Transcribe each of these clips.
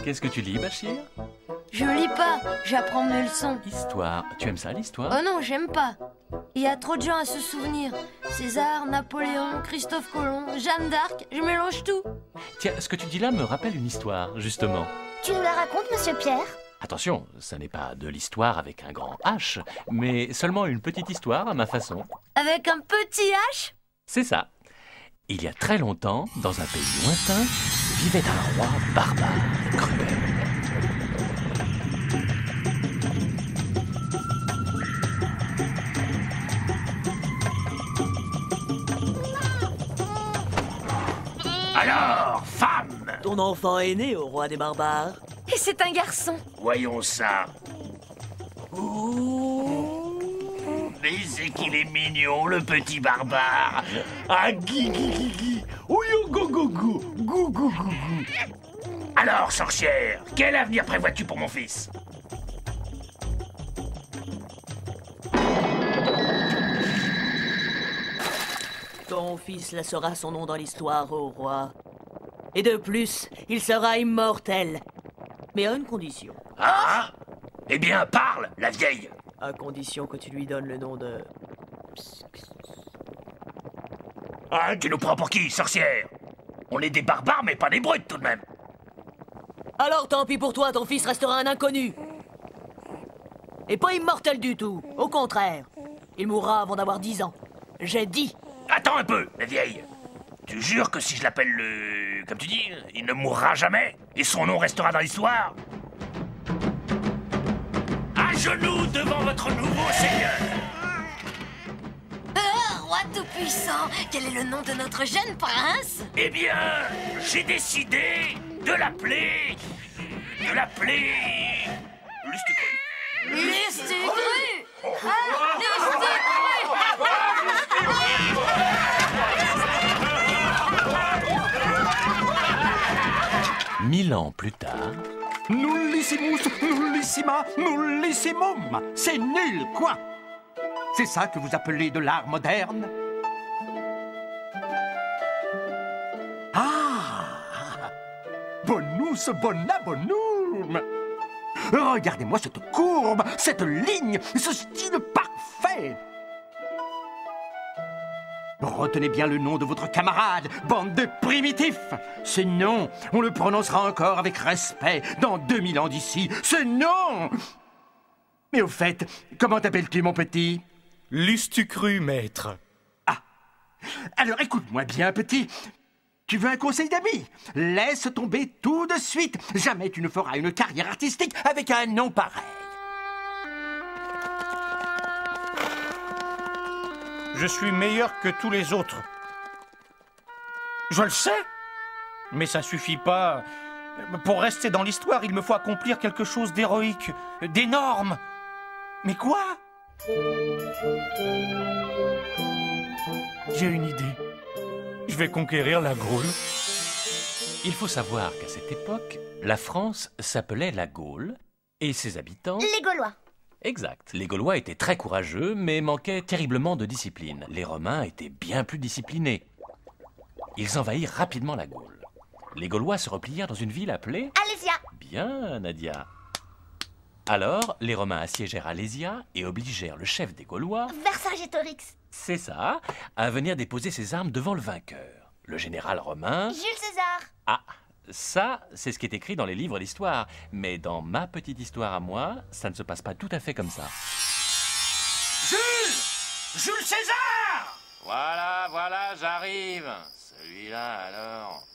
Qu'est-ce que tu lis, Bachir? Je lis pas, j'apprends mes leçons. Histoire. Tu aimes ça, l'histoire? Oh non, j'aime pas. Il y a trop de gens à se souvenir. César, Napoléon, Christophe Colomb, Jeanne d'Arc, je mélange tout. Tiens, ce que tu dis là me rappelle une histoire, justement. Tu nous la racontes, monsieur Pierre? Attention, ça n'est pas de l'histoire avec un grand H, mais seulement une petite histoire à ma façon. Avec un petit H? C'est ça. Il y a très longtemps, dans un pays lointain, vivait un roi barbare et cruel. Alors, femme! Ton enfant est né au roi des barbares. Et c'est un garçon. Voyons ça. Ouh, mais c'est qu'il est mignon, le petit barbare. Ah, gui, gui, gui, gui. Ouh, go, go, go, go, go, go, go. Alors, sorcière, quel avenir prévois-tu pour mon fils? Ton fils laissera son nom dans l'histoire au roi. Et de plus, il sera immortel. Mais à une condition. Ah? Eh bien, parle, la vieille. À condition que tu lui donnes le nom de... Ah, tu nous prends pour qui, sorcière? On est des barbares, mais pas des brutes, tout de même. Alors tant pis pour toi, ton fils restera un inconnu. Et pas immortel du tout. Au contraire. Il mourra avant d'avoir 10 ans. J'ai dit. Attends un peu, la vieille. Tu jures que si je l'appelle le... Comme tu dis, il ne mourra jamais? Et son nom restera dans l'histoire? À genoux devant votre nouveau seigneur! Roi tout-puissant, quel est le nom de notre jeune prince? Eh bien, j'ai décidé de l'appeler... Lustucru. Lustucru! Ah, Lustucru! 1000 ans plus tard... Nullissimus, nullissima, nullissimum. C'est nul, quoi. C'est ça que vous appelez de l'art moderne? Ah! Bonus, bona, bonum. Regardez-moi cette courbe, cette ligne, ce style parfait. Retenez bien le nom de votre camarade, bande de primitifs. Ce nom, on le prononcera encore avec respect dans 2000 ans d'ici. Ce nom! Mais au fait, comment t'appelles-tu, mon petit? Lustucru, maître. Ah! Alors écoute-moi bien, petit. Tu veux un conseil d'ami? Laisse tomber tout de suite. Jamais tu ne feras une carrière artistique avec un nom pareil. Je suis meilleur que tous les autres. Je le sais. Mais ça suffit pas. Pour rester dans l'histoire, il me faut accomplir quelque chose d'héroïque, d'énorme. Mais quoi? J'ai une idée. Je vais conquérir la Gaule. Il faut savoir qu'à cette époque, la France s'appelait la Gaule et ses habitants... Les Gaulois. Exact. Les Gaulois étaient très courageux, mais manquaient terriblement de discipline. Les Romains étaient bien plus disciplinés. Ils envahirent rapidement la Gaule. Les Gaulois se replièrent dans une ville appelée... Alésia. Bien, Nadia. Alors, les Romains assiégèrent Alésia et obligèrent le chef des Gaulois... Vercingétorix. C'est ça, à venir déposer ses armes devant le vainqueur. Le général romain... Jules César. Ah, ça, c'est ce qui est écrit dans les livres d'histoire. Mais dans ma petite histoire à moi, ça ne se passe pas tout à fait comme ça. Jules! Jules César! Voilà, j'arrive. Celui-là, alors...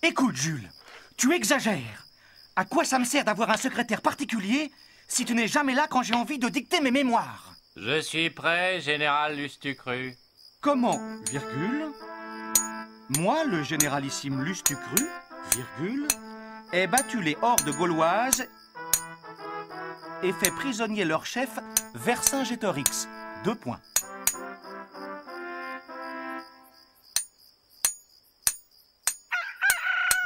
Écoute, Jules, tu exagères. À quoi ça me sert d'avoir un secrétaire particulier si tu n'es jamais là quand j'ai envie de dicter mes mémoires? Je suis prêt, général Lustucru. Comment, virgule, moi, le généralissime Lustucru, virgule, ai battu les hordes gauloises et fait prisonnier leur chef Vercingétorix. 2 points.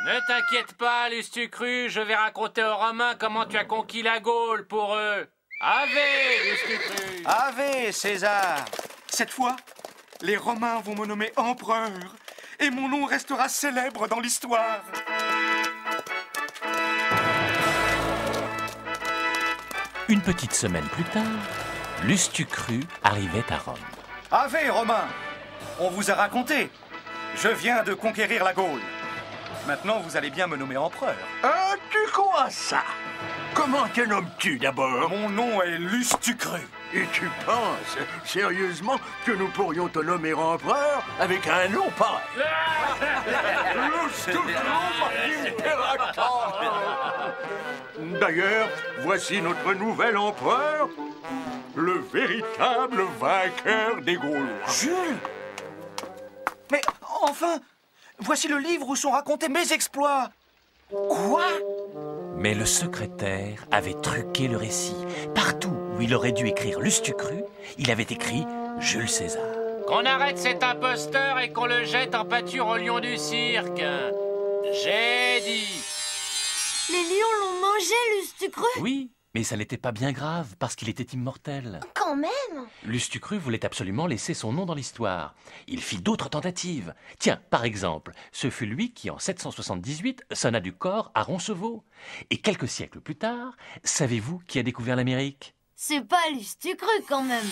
Ne t'inquiète pas, Lustucru, je vais raconter aux Romains comment tu as conquis la Gaule pour eux. Ave, Lustucru. Ave, César. Cette fois, les Romains vont me nommer empereur et mon nom restera célèbre dans l'histoire. Une petite semaine plus tard, Lustucru arrivait à Rome. Ave, Romains! On vous a raconté. Je viens de conquérir la Gaule. Maintenant, vous allez bien me nommer empereur. Ah, tu crois ça? Comment te nommes-tu d'abord? Mon nom est Lustucru. Et tu penses sérieusement que nous pourrions te nommer empereur avec un nom pareil? D'ailleurs, voici notre nouvel empereur, le véritable vainqueur des Gaulois. Jules! Mais enfin, voici le livre où sont racontés mes exploits. Quoi? Mais le secrétaire avait truqué le récit. Partout où il aurait dû écrire Lustucru, il avait écrit Jules César. Qu'on arrête cet imposteur et qu'on le jette en pâture au lion du cirque. J'ai dit. Les lions l'ont mangé, Lustucru. Oui, mais ça n'était pas bien grave parce qu'il était immortel. Quand même. Lustucru voulait absolument laisser son nom dans l'histoire. Il fit d'autres tentatives. Tiens, par exemple, ce fut lui qui, en 778, sonna du corps à Roncevaux. Et quelques siècles plus tard, savez-vous qui a découvert l'Amérique? C'est pas Lustucru quand même.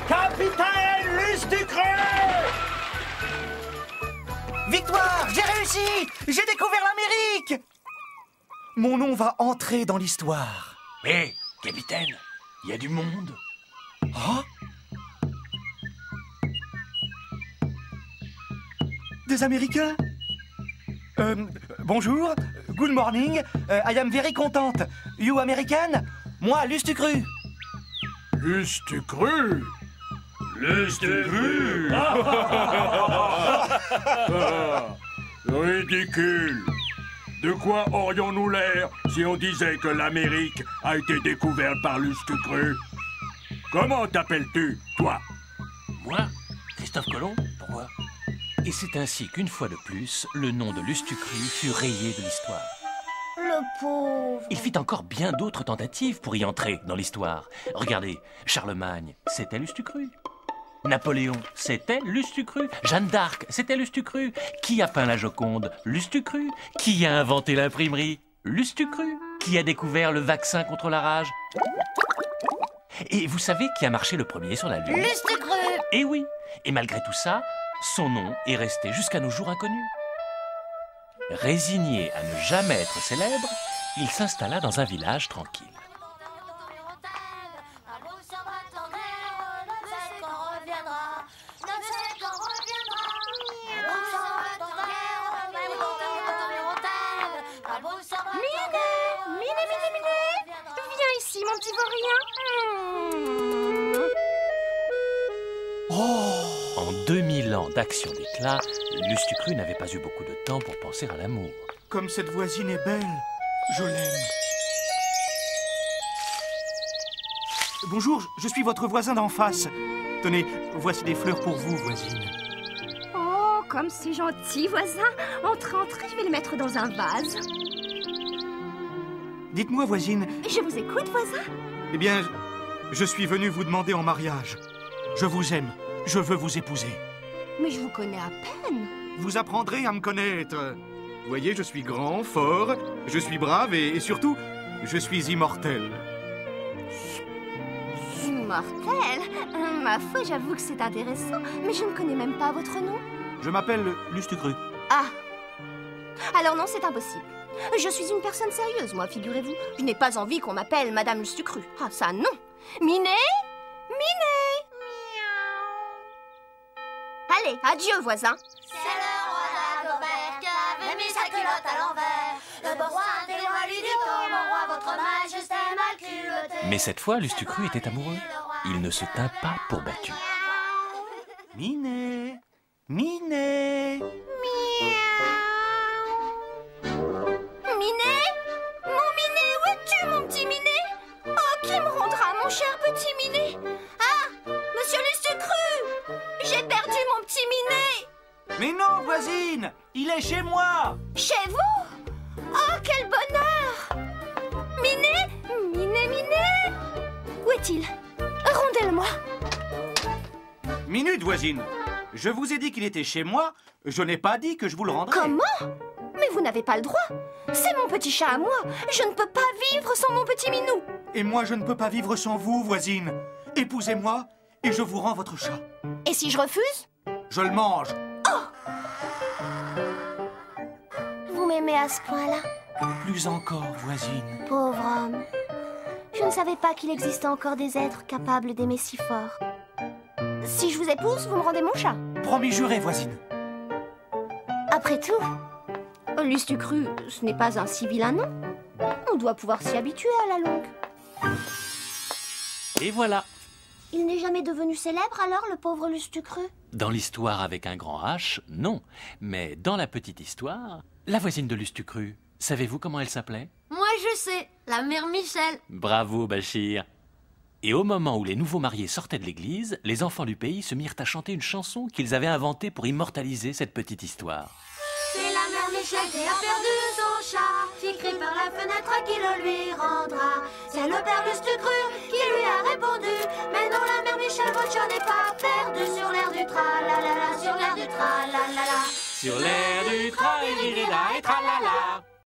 Capitaine Lustucru! Victoire! J'ai réussi! J'ai découvert l'Amérique! Mon nom va entrer dans l'histoire. Mais, capitaine, il y a du monde. Oh? Des Américains? Bonjour, good morning, I am very contente. You American? Moi, Lustucru. Lustucru? Lustucru? Ridicule! De quoi aurions-nous l'air si on disait que l'Amérique a été découverte par Lustucru? Comment t'appelles-tu, toi? Moi, Christophe Colomb? Pourquoi? Et c'est ainsi qu'une fois de plus, le nom de Lustucru fut rayé de l'histoire. Le pauvre. Il fit encore bien d'autres tentatives pour y entrer dans l'histoire. Regardez, Charlemagne, c'était Lustucru. Napoléon, c'était Lustucru. Jeanne d'Arc, c'était Lustucru. Qui a peint la Joconde? Lustucru. Qui a inventé l'imprimerie? Lustucru. Qui a découvert le vaccin contre la rage? Et vous savez qui a marché le premier sur la Lune? Lustucru. Eh oui. Et malgré tout ça, son nom est resté jusqu'à nos jours inconnu. Résigné à ne jamais être célèbre, il s'installa dans un village tranquille. Viens ici, mon petit vaurien. En 2000 ans d'action d'éclat, Lustucru n'avait pas eu beaucoup de temps pour penser à l'amour. Comme cette voisine est belle, je l'aime. Bonjour, je suis votre voisin d'en face. Tenez, voici des fleurs pour vous, voisine. Oh, comme c'est gentil, voisin. Entrez, je vais les mettre dans un vase. Dites-moi, voisine, Je vous écoute, voisin. eh bien, je suis venu vous demander en mariage. Je vous aime, je veux vous épouser. Mais je vous connais à peine. Vous apprendrez à me connaître. Vous voyez, je suis grand, fort, je suis brave et surtout, je suis immortel. Immortel. Ma foi, j'avoue que c'est intéressant, mais je ne connais même pas votre nom. Je m'appelle Lustucru. Ah. Alors non, c'est impossible. Je suis une personne sérieuse, moi, figurez-vous. Je n'ai pas envie qu'on m'appelle Madame Lustucru. Ah, ça, non. Minet? Allez, adieu, voisin. C'est le roi d'Agobert qui avait mis sa culotte à l'envers. Le beau roi Téloin lui dit oh mon roi, votre majesté mal culottée. Mais cette fois, Lustucru était amoureux. Il ne se tint pas pour battu. Minet, Minet. Minet? Mon Minet, où es-tu, mon petit Minet? Oh, qui me rendra, mon cher petit Minet? Ah, monsieur Lustucru! J'ai perdu mon petit Minet! Mais non, voisine, il est chez moi. Chez vous? Oh, quel bonheur! Minet? Où est-il? Rondelle-moi! Minute, voisine. Je vous ai dit qu'il était chez moi. Je n'ai pas dit que je vous le rendrais. Comment? Mais vous n'avez pas le droit. C'est mon petit chat à moi. Je ne peux pas vivre sans mon petit minou. Et moi, je ne peux pas vivre sans vous, voisine. Épousez-moi et je vous rends votre chat. Et si je refuse? Je le mange. Vous m'aimez à ce point-là? Plus encore, voisine. Pauvre homme. Je ne savais pas qu'il existait encore des êtres capables d'aimer si fort. Si je vous épouse, vous me rendez mon chat. Promis juré, voisine. Après tout, Lustucru, ce n'est pas un si vilain nom. On doit pouvoir s'y habituer à la longue. Et voilà. Il n'est jamais devenu célèbre alors, le pauvre Lustucru? Dans l'histoire avec un grand H, non. Mais dans la petite histoire, la voisine de Lustucru, savez-vous comment elle s'appelait? Moi, je sais, la mère Michel. Bravo, Bachir. Et au moment où les nouveaux mariés sortaient de l'église, les enfants du pays se mirent à chanter une chanson qu'ils avaient inventée pour immortaliser cette petite histoire. C'est la mère Michel qui a perdu son chat, qui crie par la fenêtre qui le lui rendra. C'est le père Lustucru qui lui a répondu, mais non, la mère Michel, votre chat n'est pas perdu. Sur l'air du tra-la-la-la, sur l'air du tra-la-la-la. Sur l'air du tra-la-la et tra-la-la.